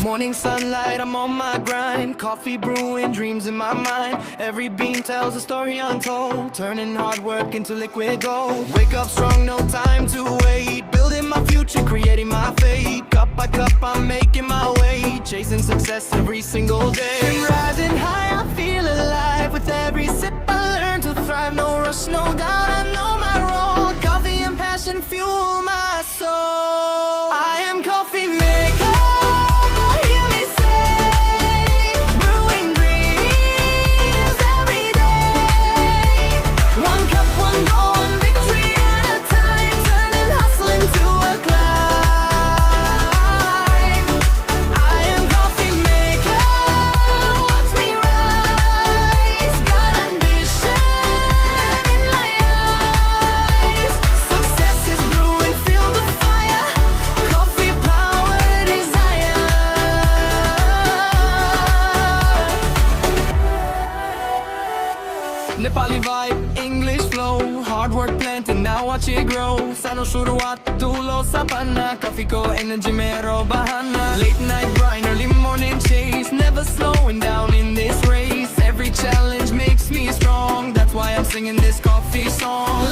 Morning sunlight, I'm on my grind. Coffee brewing, dreams in my mind. Every bean tells a story untold, turning hard work into liquid gold. Wake up strong, no time to wait. Building my future, creating my fate. Cup by cup, I'm making my way. Chasing success every single day. And rising high, I feel alive. With every sip, I learn to thrive. No rush, no doubt, I know my role. Coffee and passion fuel my soul. I am coffee maker. Nepali vibe, English flow. Hard work planted, now watch it grow. Sano shuruat, dulo sa pana. Coffee ko, energy mero bahana. Late night grind, early morning chase. Never slowing down in this race. Every challenge makes me strong. That's why I'm singing this coffee song.